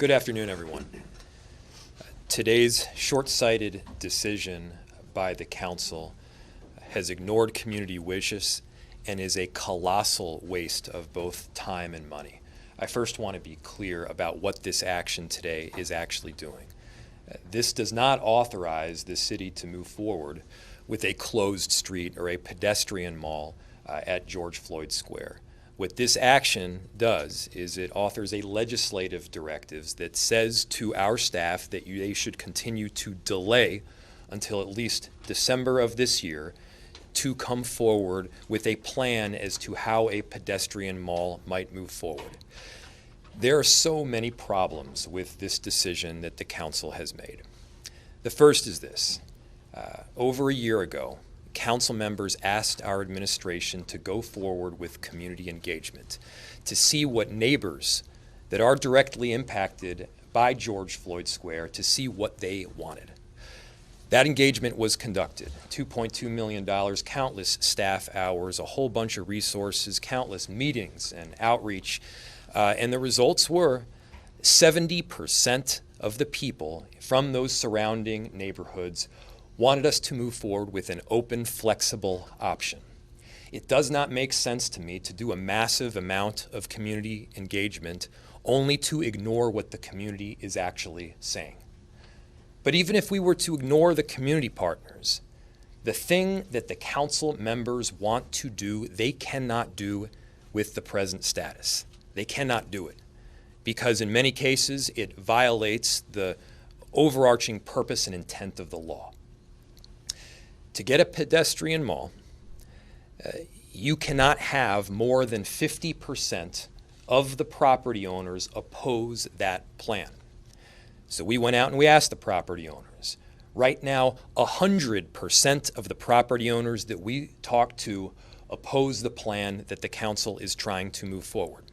Good afternoon, everyone. Today's short-sighted decision by the council has ignored community wishes and is a colossal waste of both time and money. I first want to be clear about what this action today is actually doing. This does not authorize the city to move forward with a closed street or a pedestrian mall at George Floyd Square. What this action does is it authors a legislative directive that says to our staff that they should continue to delay until at least December of this year to come forward with a plan as to how a pedestrian mall might move forward. There are so many problems with this decision that the council has made. The first is this. Over a year ago, council members asked our administration to go forward with community engagement to see what neighbors that are directly impacted by George Floyd Square, to see what they wanted. That engagement was conducted. $2.2 million, countless staff hours, a whole bunch of resources, countless meetings and outreach. And the results were 70% of the people from those surrounding neighborhoods wanted us to move forward with an open, flexible option. It does not make sense to me to do a massive amount of community engagement only to ignore what the community is actually saying. But even if we were to ignore the community partners, the thing that the council members want to do, they cannot do with the present status. They cannot do it because in many cases it violates the overarching purpose and intent of the law. To get a pedestrian mall, you cannot have more than 50% of the property owners oppose that plan. So we went out and we asked the property owners. Right now, 100% of the property owners that we talked to oppose the plan that the council is trying to move forward.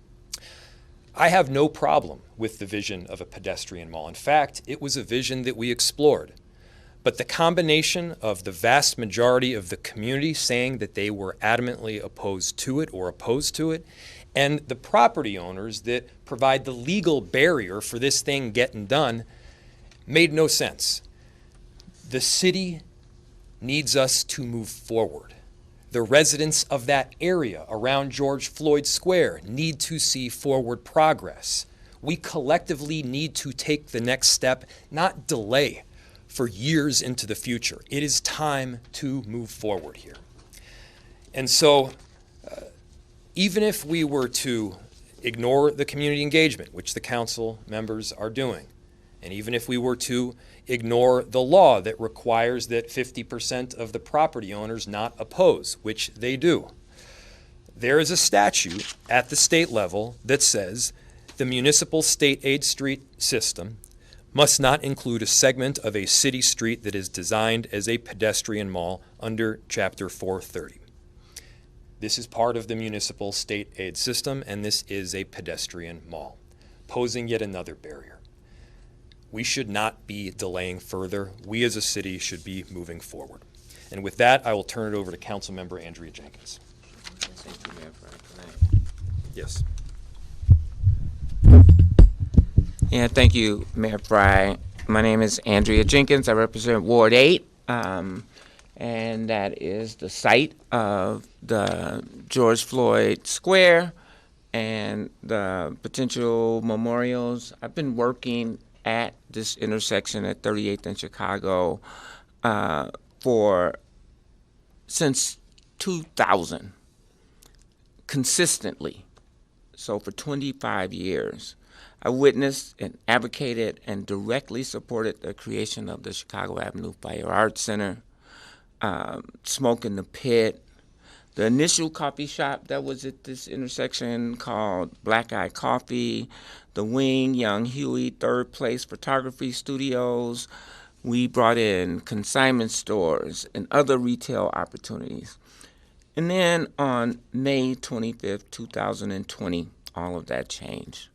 I have no problem with the vision of a pedestrian mall. In fact, it was a vision that we explored. But the combination of the vast majority of the community saying that they were adamantly opposed to it or opposed to it, and the property owners that provide the legal barrier for this thing getting done made no sense. The city needs us to move forward. The residents of that area around George Floyd Square need to see forward progress. We collectively need to take the next step, not delay for years into the future. It is time to move forward here. And so even if we were to ignore the community engagement, which the council members are doing, and even if we were to ignore the law that requires that 50% of the property owners not oppose, which they do, there is a statute at the state level that says the municipal state aid street system must not include a segment of a city street that is designed as a pedestrian mall under Chapter 430. This is part of the municipal state aid system, and this is a pedestrian mall, posing yet another barrier. We should not be delaying further. We as a city should be moving forward. And with that, I will turn it over to Councilmember Andrea Jenkins. Thank you, Mayor Frey. Yes. Yeah, thank you, Mayor Frey. My name is Andrea Jenkins. I represent Ward 8, and that is the site of the George Floyd Square and the potential memorials. I've been working at this intersection at 38th and Chicago since 2000, consistently. So for 25 years. I witnessed and advocated and directly supported the creation of the Chicago Avenue Fire Arts Center, Smoke in the Pit, the initial coffee shop that was at this intersection called Black Eye Coffee, the Wing, Young Huey, Third Place Photography Studios. We brought in consignment stores and other retail opportunities. And then on May 25th, 2020, all of that changed.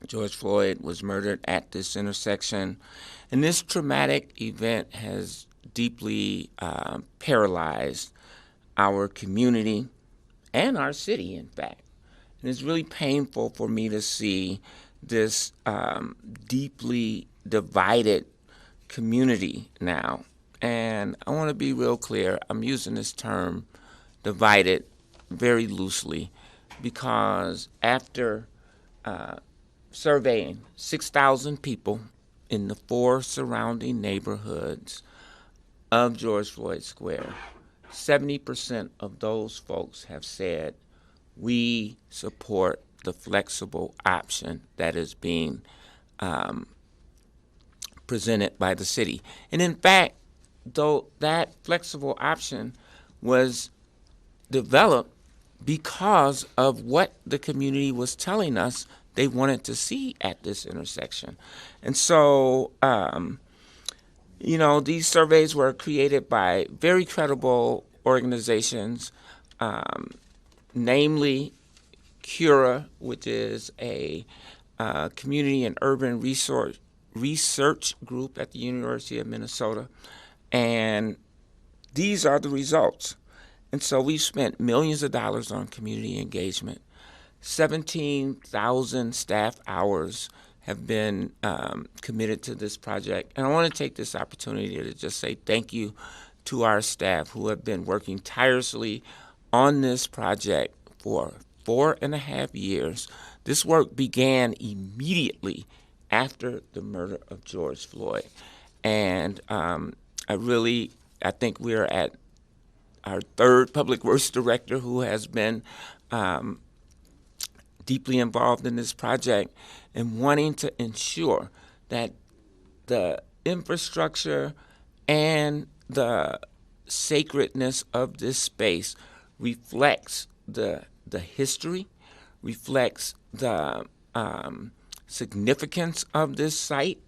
George Floyd was murdered at this intersection, and this traumatic event has deeply paralyzed our community and our city, in fact. And it's really painful for me to see this deeply divided community now. And I want to be real clear. I'm using this term divided very loosely because after surveying 6,000 people in the 4 surrounding neighborhoods of George Floyd Square, 70% of those folks have said, we support the flexible option that is being presented by the city. And in fact, though that flexible option was developed because of what the community was telling us they wanted to see at this intersection. And so, these surveys were created by very credible organizations, namely CURA, which is a community and urban research group at the University of Minnesota. And these are the results. And so we've spent millions of dollars on community engagement. 17,000 staff hours have been committed to this project. And I want to take this opportunity to just say thank you to our staff who have been working tirelessly on this project for 4.5 years. This work began immediately after the murder of George Floyd. And I think we're at our 3rd public works director who has been deeply involved in this project and wanting to ensure that the infrastructure and the sacredness of this space reflects the history, reflects the significance of this site,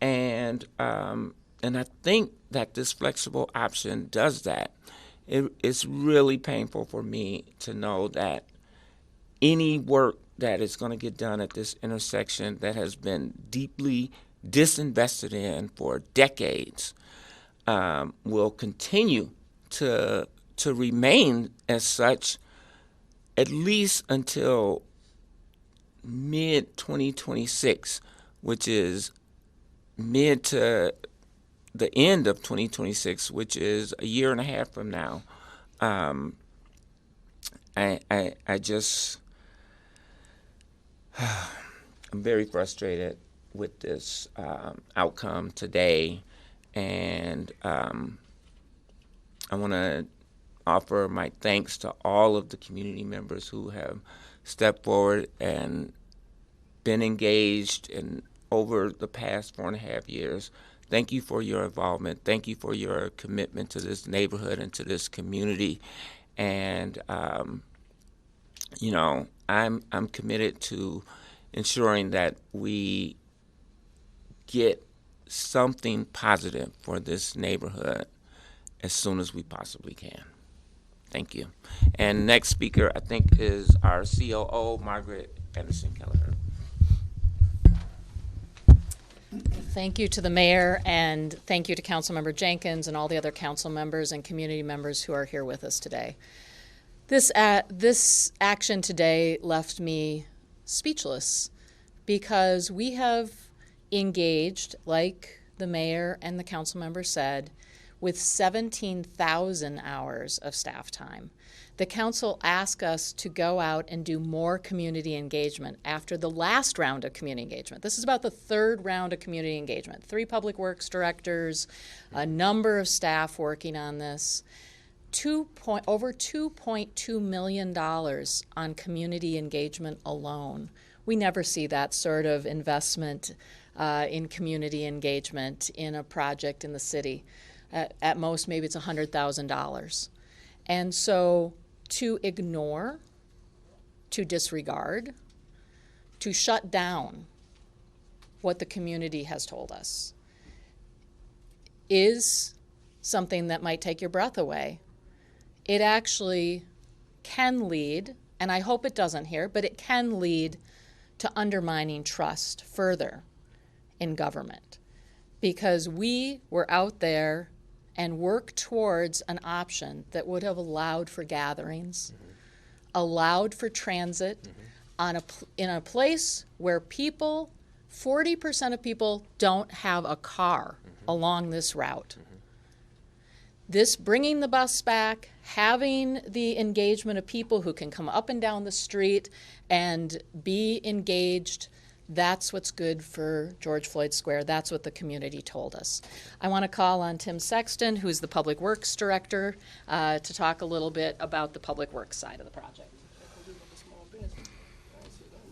and I think that this flexible option does that. It's really painful for me to know that any work that is going to get done at this intersection that has been deeply disinvested in for decades will continue to remain as such at least until mid-2026, which is mid to the end of 2026, which is a year and a half from now. I'm very frustrated with this outcome today, and I want to offer my thanks to all of the community members who have stepped forward and been engaged over the past 4.5 years. Thank you for your involvement. Thank you for your commitment to this neighborhood and to this community. And I'm committed to ensuring that we get something positive for this neighborhood as soon as we possibly can. Thank you. And next speaker, I think, is our COO, Margaret Anderson-Kelleher. Thank you to the mayor, and thank you to Councilmember Jenkins and all the other council members and community members who are here with us today. This action today left me speechless because we have engaged, like the mayor and the council member said, with 17,000 hours of staff time. The council asked us to go out and do more community engagement after the last round of community engagement. This is about the 3rd round of community engagement. 3 public works directors, a number of staff working on this. Over $2.2 million on community engagement alone. We never see that sort of investment in community engagement in a project in the city. At most, maybe it's $100,000. And so to ignore, to disregard, to shut down what the community has told us is something that might take your breath away. It actually can lead, and I hope it doesn't here, but it can lead to undermining trust further in government, because we were out there and worked towards an option that would have allowed for gatherings, allowed for transit, in a place where 40% of people don't have a car along this route. This bringing the bus back, having the engagement of people who can come up and down the street and be engaged, that's what's good for George Floyd Square. That's what the community told us. I want to call on Tim Sexton, who's the Public Works Director, to talk a little bit about the Public Works side of the project.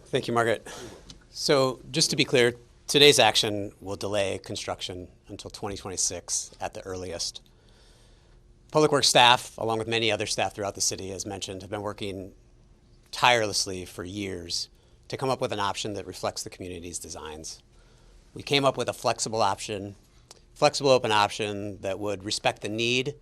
Thank you, Margaret. So just to be clear, today's action will delay construction until 2026 at the earliest. Public Works staff, along with many other staff throughout the city, as mentioned, have been working tirelessly for years to come up with an option that reflects the community's designs. We came up with a flexible open option that would respect the need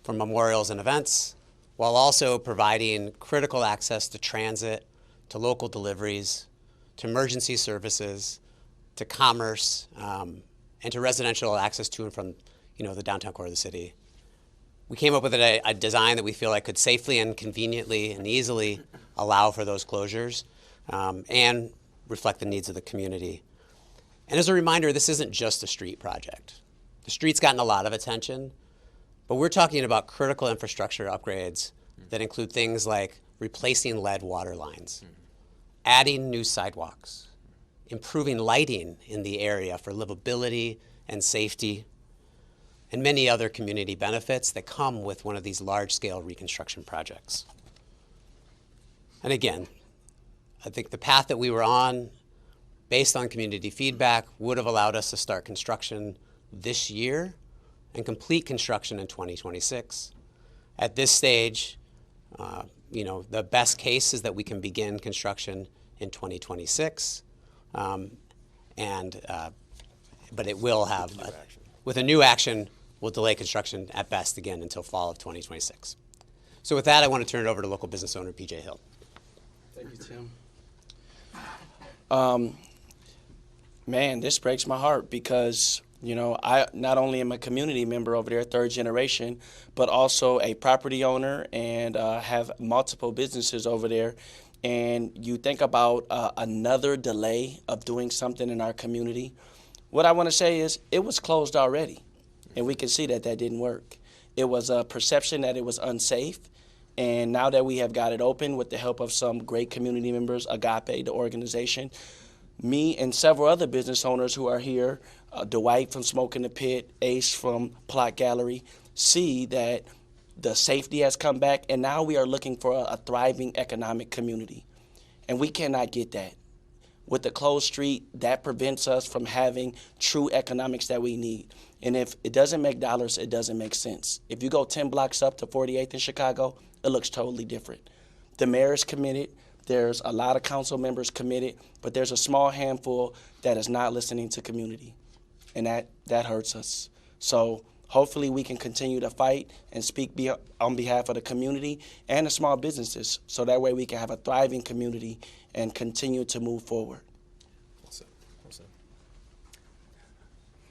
for memorials and events, while also providing critical access to transit, to local deliveries, to emergency services, to commerce, and to residential access to and from, the downtown core of the city. We came up with a design that we feel like could safely and conveniently and easily allow for those closures and reflect the needs of the community. And as a reminder, this isn't just a street project. The street's gotten a lot of attention, but we're talking about critical infrastructure upgrades that include things like replacing lead water lines, adding new sidewalks, improving lighting in the area for livability and safety, and many other community benefits that come with one of these large-scale reconstruction projects. And again, I think the path that we were on, based on community feedback, would have allowed us to start construction this year and complete construction in 2026. At this stage, the best case is that we can begin construction in 2026, but it will have, with a new action, we'll delay construction at best again until fall of 2026. So with that, I want to turn it over to local business owner PJ Hill. Thank you, Tim. Man, this breaks my heart because, I not only am a community member over there, third generation, but also a property owner and have multiple businesses over there. And you think about another delay of doing something in our community. What I want to say is it was closed already, and we can see that didn't work. It was a perception that it was unsafe. And now that we have got it open with the help of some great community members, Agape, the organization, me and several other business owners who are here, Dwight from Smoke in the Pit, Ace from Plot Gallery, see that the safety has come back, and now we are looking for a thriving economic community. And we cannot get that. With the closed street, that prevents us from having true economics that we need. And if it doesn't make dollars, it doesn't make sense. If you go 10 blocks up to 48th in Chicago, it looks totally different. The mayor is committed. There's a lot of council members committed, but there's a small handful that is not listening to community. And that hurts us. So hopefully we can continue to fight and speak on behalf of the community and the small businesses, so that way we can have a thriving community and continue to move forward.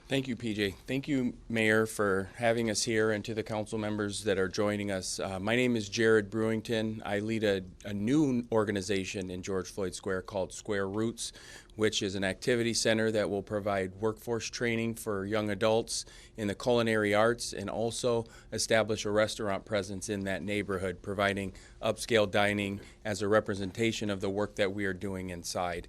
Thank you, PJ. Thank you, Mayor, for having us here, and to the council members that are joining us. My name is Jared Brewington. I lead a new organization in George Floyd Square called Square Roots, which is an activity center that will provide workforce training for young adults in the culinary arts and also establish a restaurant presence in that neighborhood, providing upscale dining as a representation of the work that we are doing inside.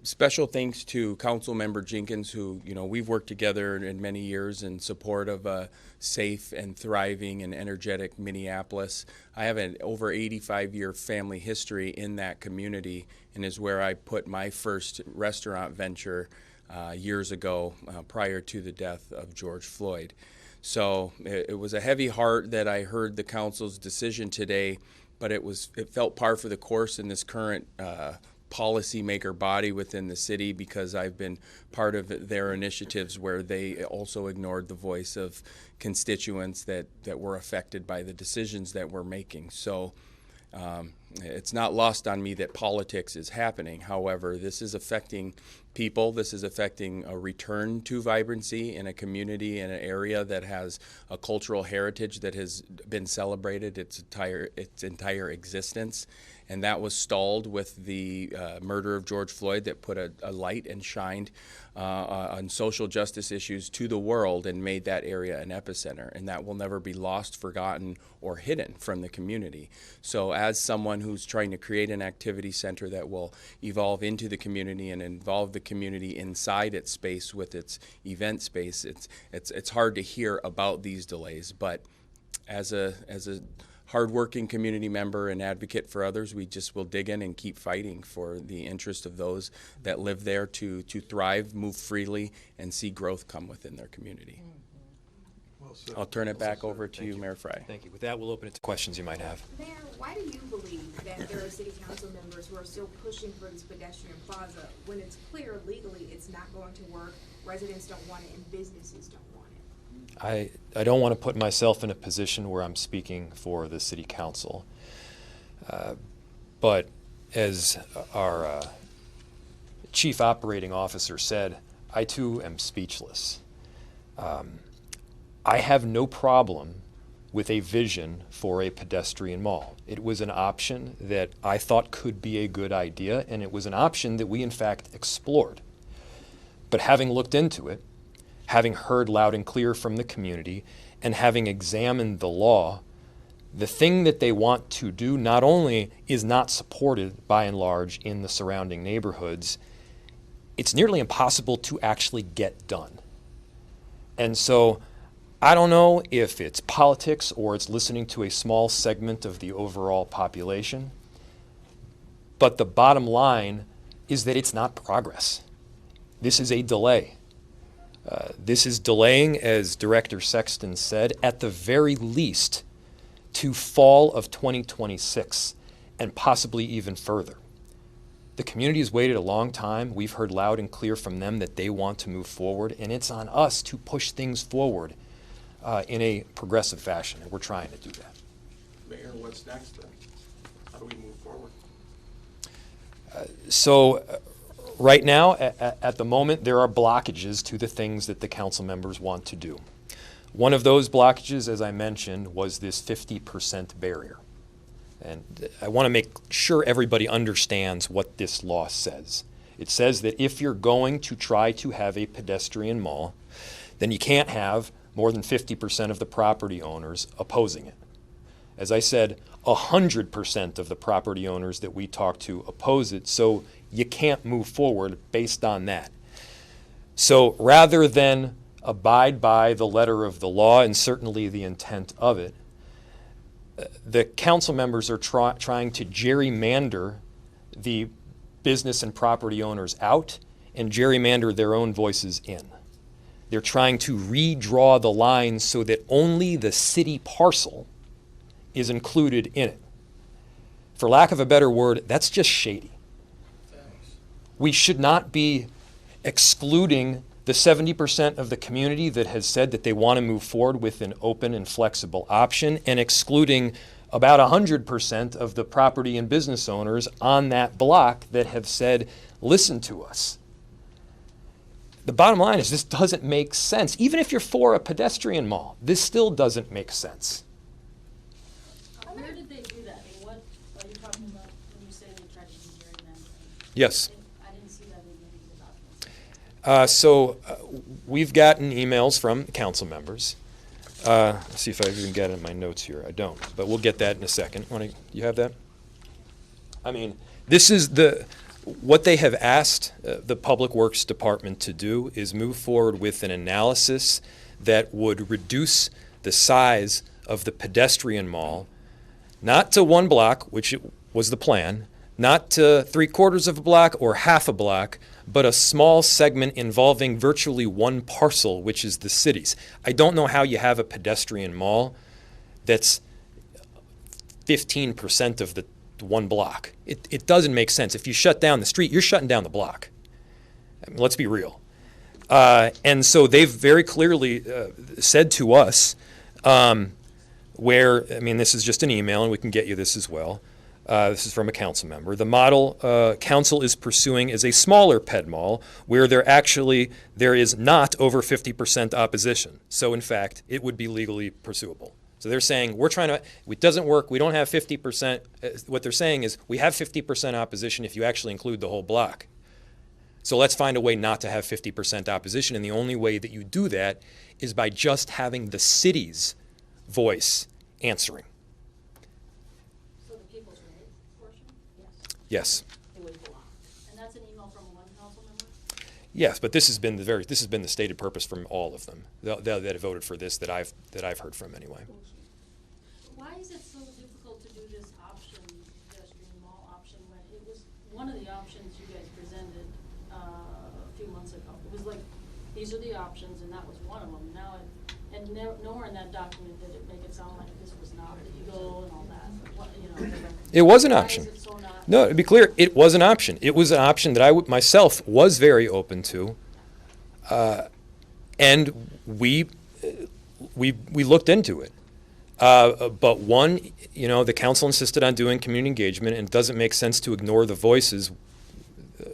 Special thanks to Councilmember Jenkins, who, we've worked together in many years in support of a safe and thriving and energetic Minneapolis. I have an over 85-year family history in that community, and is where I put my first restaurant venture years ago, prior to the death of George Floyd. So it was a heavy heart that I heard the council's decision today, but it felt par for the course in this current policymaker body within the city, because I've been part of their initiatives where they also ignored the voice of constituents that were affected by the decisions that we're making. So it's not lost on me that politics is happening. However, this is affecting people. This is affecting a return to vibrancy in a community, in an area that has a cultural heritage that has been celebrated its entire existence. And that was stalled with the murder of George Floyd, that put a light and shined on social justice issues to the world and made that area an epicenter. And that will never be lost, forgotten, or hidden from the community. So as someone who's trying to create an activity center that will evolve into the community and involve the community inside its space with its event space, it's hard to hear about these delays. But as a hardworking community member and advocate for others, we just will dig in and keep fighting for the interest of those that live there to thrive, move freely, and see growth come within their community. I'll turn it back over to you, Mayor Frey. Thank you. With that, we'll open it to questions you might have. Mayor, why do you believe that there are city council members who are still pushing for this pedestrian plaza when it's clear legally it's not going to work, residents don't want it, and businesses don't want it? I don't want to put myself in a position where I'm speaking for the city council. But as our chief operating officer said, I too am speechless. I have no problem with a vision for a pedestrian mall. It was an option that I thought could be a good idea, and it was an option that we in fact explored. But having looked into it, having heard loud and clear from the community, and having examined the law, the thing that they want to do not only is not supported by and large in the surrounding neighborhoods, it's nearly impossible to actually get done. And so I don't know if it's politics or it's listening to a small segment of the overall population, but the bottom line is that it's not progress. This is a delay. This is delaying, as Director Sexton said, at the very least to fall of 2026 and possibly even further. The community has waited a long time. We've heard loud and clear from them that they want to move forward, and it's on us to push things forward in a progressive fashion, and we're trying to do that. Mayor, what's next then? How do we move forward? Right now, at the moment, there are blockages to the things that the council members want to do. One of those blockages, as I mentioned, was this 50% barrier. And I want to make sure everybody understands what this law says. It says that if you're going to try to have a pedestrian mall, then you can't have more than 50% of the property owners opposing it. As I said, 100% of the property owners that we talk to oppose it, so you can't move forward based on that. So rather than abide by the letter of the law and certainly the intent of it, the council members are trying to gerrymander the business and property owners out and gerrymander their own voices in. They're trying to redraw the lines so that only the city parcel is included in it. For lack of a better word, that's just shady. We should not be excluding the 70% of the community that has said that they want to move forward with an open and flexible option, and excluding about 100% of the property and business owners on that block that have said, listen to us. The bottom line is this doesn't make sense. Even if you're for a pedestrian mall, this still doesn't make sense. Where did they do that? I mean, what are you talking about when you say they tried to do gerrymandering? Yes. I didn't see that in any of the documents. We've gotten emails from council members. Let's see if I even got it in my notes here. I don't, but we'll get that in a second. You have that? I mean, this is what they have asked the Public Works Department to do is move forward with an analysis that would reduce the size of the pedestrian mall, not to one block, which was the plan, not to 3/4 of a block or half a block, but a small segment involving virtually one parcel, which is the city's. I don't know how you have a pedestrian mall that's 15% of the one block. It doesn't make sense. If you shut down the street, you're shutting down the block. I mean, let's be real. And so they've very clearly said to us, this is just an email, and we can get you this as well. This is from a council member. The model council is pursuing is a smaller ped mall where there is not over 50% opposition. So in fact, it would be legally pursuable. So they're saying it doesn't work, we don't have 50%. What they're saying is we have 50% opposition if you actually include the whole block. So let's find a way not to have 50% opposition, and the only way that you do that is by just having the city's voice answering. So the people's right portion? Yes. It would belong. And that's an email from one council member? Yes, but this has been the stated purpose from all of them that have voted for this that I've heard from anyway. Why is it so difficult to do this option, pedestrian mall option, when it was one of the options you guys presented a few months ago? It was like, these are the options, and that was one of them. Now, nowhere in that document did it make it sound like this was not legal and all that. What, It was an option. Why is it so not? No, to be clear, it was an option. It was an option that I myself was very open to, and we looked into it. But one, the council insisted on doing community engagement, and it doesn't make sense to ignore the voices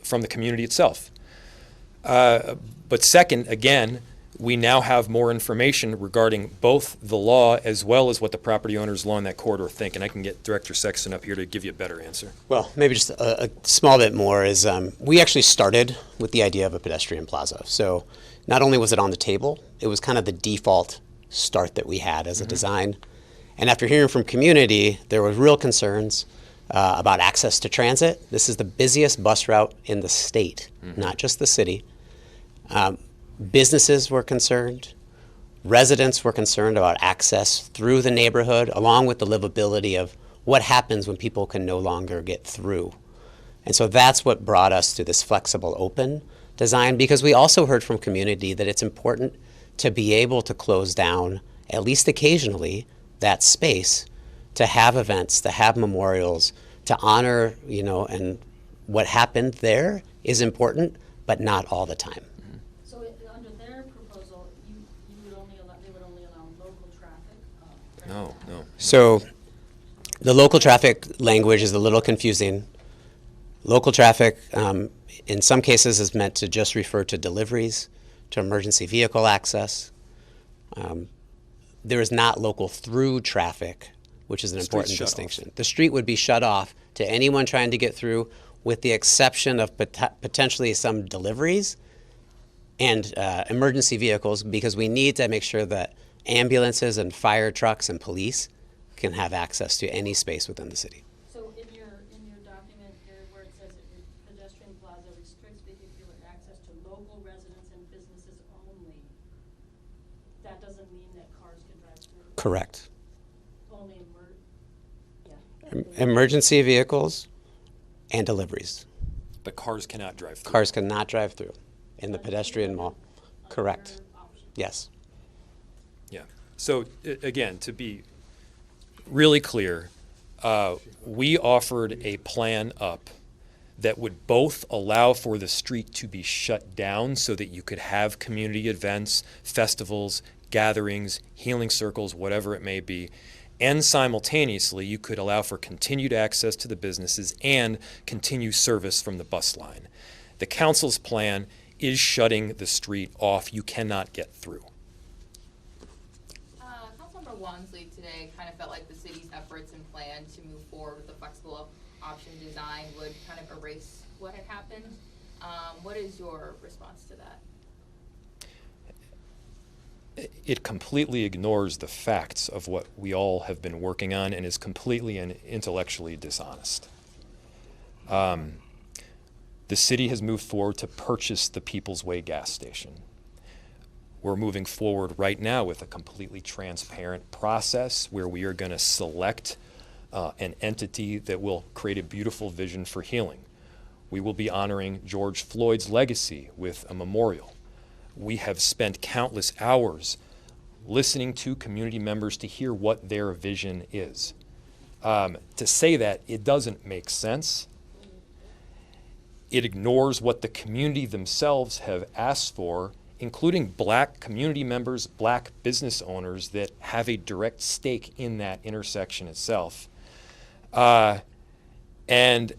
from the community itself. But second, again, we now have more information regarding both the law as well as what the property owners along that corridor think. And I can get Director Sexton up here to give you a better answer. Well, maybe just a small bit more is we actually started with the idea of a pedestrian plaza. So not only was it on the table, it was kind of the default start that we had as a design. And after hearing from community, there were real concerns about access to transit. This is the busiest bus route in the state, not just the city. Businesses were concerned. Residents were concerned about access through the neighborhood, along with the livability of what happens when people can no longer get through. And so that's what brought us to this flexible open design, because we also heard from community that it's important to be able to close down, at least occasionally, that space to have events, to have memorials, to honor, and what happened there is important, but not all the time. So under their proposal, they would only allow local traffic? No. So the local traffic language is a little confusing. Local traffic, in some cases, is meant to just refer to deliveries, to emergency vehicle access. There is not local through traffic, which is an important distinction. The street would be shut off to anyone trying to get through, with the exception of potentially some deliveries and emergency vehicles, because we need to make sure that ambulances and fire trucks and police can have access to any space within the city. So in your document here, where it says pedestrian plaza restricts vehicular access to local residents and businesses only, that doesn't mean that cars can drive through? Correct. Only Emergency vehicles and deliveries. But cars cannot drive through. Cars cannot drive through in the pedestrian mall. Correct. Yes. Yeah. So again, to be really clear, we offered a plan up that would both allow for the street to be shut down so that you could have community events, festivals, gatherings, healing circles, whatever it may be, and simultaneously you could allow for continued access to the businesses and continue service from the bus line. The council's plan is shutting the street off. You cannot get through. Councilmember Wansley today kind of felt like the city's efforts and plan to move forward with the flexible option design would kind of erase what had happened. What is your response to that? It completely ignores the facts of what we all have been working on and is completely and intellectually dishonest. The city has moved forward to purchase the People's Way gas station. We're moving forward right now with a completely transparent process where we are going to select an entity that will create a beautiful vision for healing. We will be honoring George Floyd's legacy with a memorial. We have spent countless hours listening to community members to hear what their vision is. To say that it doesn't make sense, it ignores what the community themselves have asked for, including black community members, black business owners that have a direct stake in that intersection itself. And,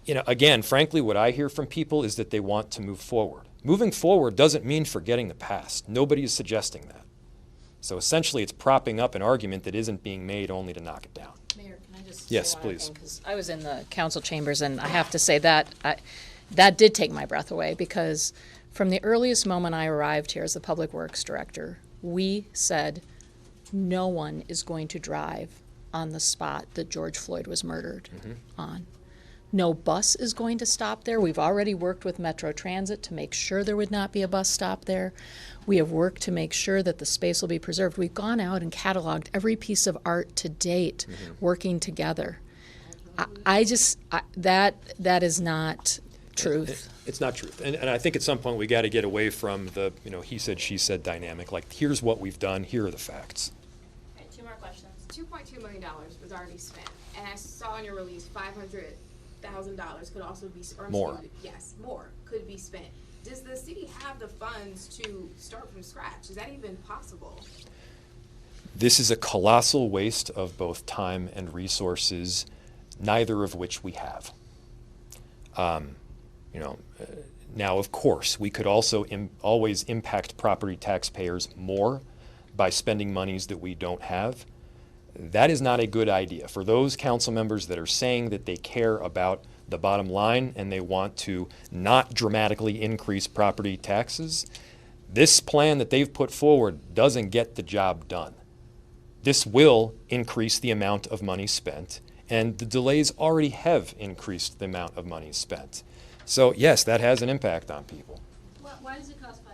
again, frankly, what I hear from people is that they want to move forward. Moving forward doesn't mean forgetting the past. Nobody is suggesting that. So essentially, it's propping up an argument that isn't being made only to knock it down. Mayor, can I just Yes, say one other please. thing? 'Cause I was in the council chambers, and I have to say that that did take my breath away, because from the earliest moment I arrived here as the Public Works Director, we said no one is going to drive on the spot that George Floyd was murdered on. No bus is going to stop there. We've already worked with Metro Transit to make sure there would not be a bus stop there. We have worked to make sure that the space will be preserved. We've gone out and cataloged every piece of art to date, working together. That is not truth. It's not truth. And I think at some point we got to get away from the, he said, she said dynamic. Like, here's what we've done, here are the facts. Okay, 2 more questions. $2.2 million was already spent, and I saw in your release $500,000 could also be More. Yes, more could be spent. Does the city have the funds to start from scratch? Is that even possible? This is a colossal waste of both time and resources, neither of which we have. Now, of course, we could also always impact property taxpayers more by spending monies that we don't have. That is not a good idea. For those council members that are saying that they care about the bottom line and they want to not dramatically increase property taxes, this plan that they've put forward doesn't get the job done. This will increase the amount of money spent, and the delays already have increased the amount of money spent. So yes, that has an impact on people. Why does it cost $500,000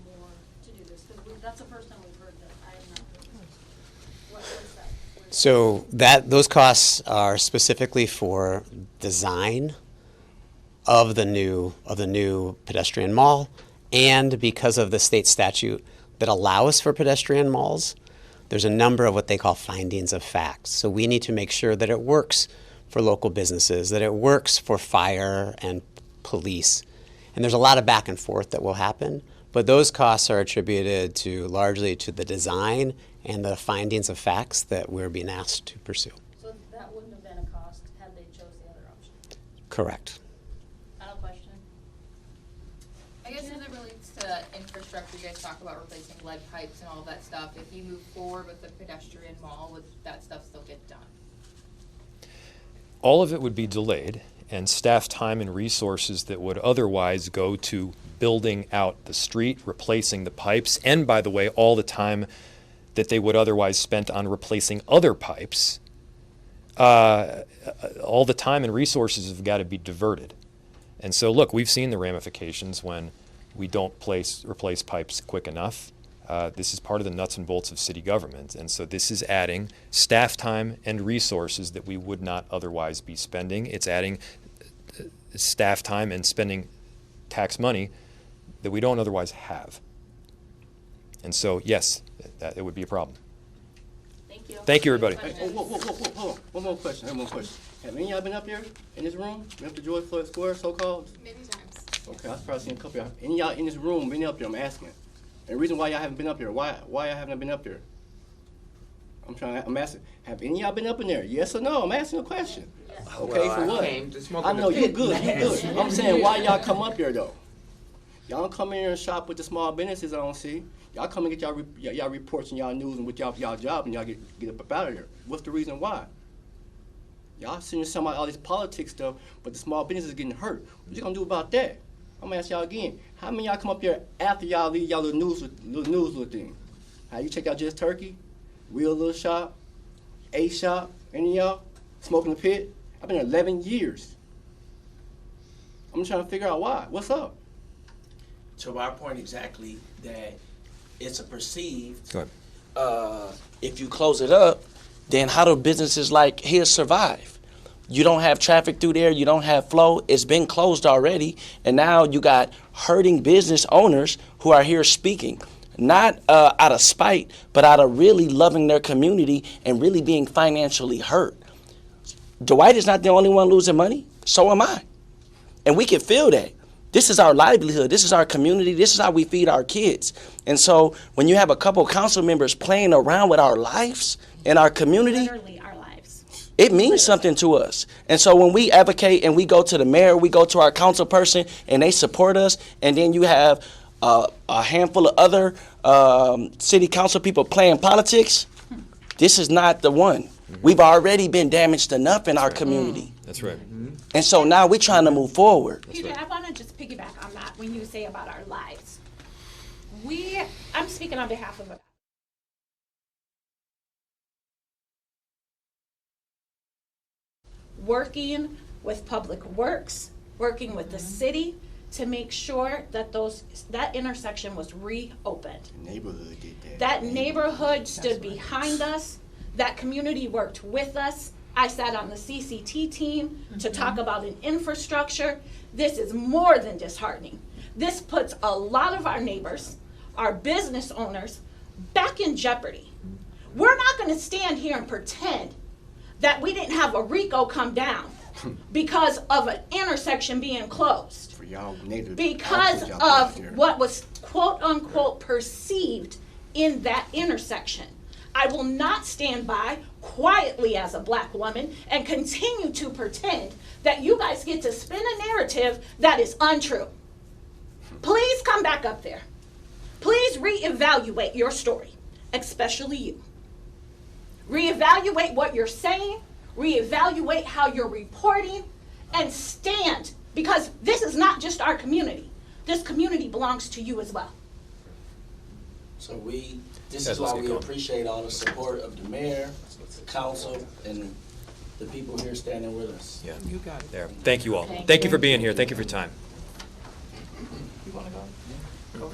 more to do this? Because that's the first time we've heard that. I have not heard this. What is that? So those costs are specifically for design of the new pedestrian mall, and because of the state statute that allows for pedestrian malls, there's a number of what they call findings of facts. So we need to make sure that it works for local businesses, that it works for fire and police. And there's a lot of back and forth that will happen, but those costs are attributed largely to the design and the findings of facts that we're being asked to pursue. So that wouldn't have been a cost had they chose the other option? Correct. Final question. I guess as it relates to infrastructure, you guys talk about replacing lead pipes and all that stuff. If you move forward with the pedestrian mall, would that stuff still get done? All of it would be delayed, and staff time and resources that would otherwise go to building out the street, replacing the pipes, and by the way, all the time that they would otherwise spent on replacing other pipes, all the time and resources have got to be diverted. And so look, we've seen the ramifications when we don't replace pipes quick enough. This is part of the nuts and bolts of city government. And so this is adding staff time and resources that we would not otherwise be spending. It's adding staff time and spending tax money that we don't otherwise have. And so, yes, it would be a problem. Thank you. Thank you, everybody. Hey, hold on. One more question. Have any of y'all been up here in this room? Been up to George Floyd Square, so-called? Many times. Okay, I've probably seen a couple of y'all. Any of y'all in this room been up here? I'm asking. And the reason why y'all haven't been up here, why y'all haven't been up here? I'm asking, have any of y'all been up in there? Yes or no? I'm asking a question. Yes. Okay, for what? I know, you're good, I'm saying, why y'all come up here, though? Y'all don't come in here and shop with the small businesses I don't see. Y'all come and get y'all reports and y'all news and with y'all job and y'all get up out of here. What's the reason why? Y'all sitting here talking about all this politics stuff, but the small businesses getting hurt. What you gonna do about that? I'm gonna ask y'all again. How many of y'all come up here after y'all leave y'all little news thing? How you check out Just Turkey, Real Little Shop, A Shop, any of y'all? Smoking the Pit? I've been here 11 years. I'm trying to figure out why. What's up? To our point exactly, that it's a perceived, Go ahead. If you close it up, then how do businesses like here survive? You don't have traffic through there, you don't have flow, it's been closed already, and now you got hurting business owners who are here speaking. Not out of spite, but out of really loving their community and really being financially hurt. Dwight is not the only one losing money, so am I. And we can feel that. This is our livelihood, this is our community, this is how we feed our kids. And so when you have a couple council members playing around with our lives and our community, Literally our lives. It means something to us. And so when we advocate and we go to the mayor, we go to our council person, and they support us, and then you have a handful of other city council people playing politics, this is not the one. We've already been damaged enough in our community. That's right. And so now we're trying to move forward. Peter, I want to just piggyback on that when you say about our lives. I'm speaking on behalf of working with Public Works, working with the city to make sure that that intersection was reopened. The neighborhood did that. That neighborhood stood behind us. That community worked with us. I sat on the CCT team to talk about an infrastructure. This is more than disheartening. This puts a lot of our neighbors, our business owners, back in jeopardy. We're not going to stand here and pretend that we didn't have a RICO come down because of an intersection being closed. For y'all native Because outfits y'all put out of what was quote unquote perceived in that intersection. I will not stand by quietly as a black woman and continue to pretend that you guys get to spin a narrative that is untrue. Please come back up there. Please reevaluate your story, especially you. Reevaluate what you're saying, reevaluate how you're reporting, and stand, because this is not just our community. This community belongs to you as well. So this is why we appreciate all the support of the mayor, the council, and the people here standing with us. Yeah. You got it. There. Thank you all. Thank you for being here. Thank you for your time. You want to go? Go.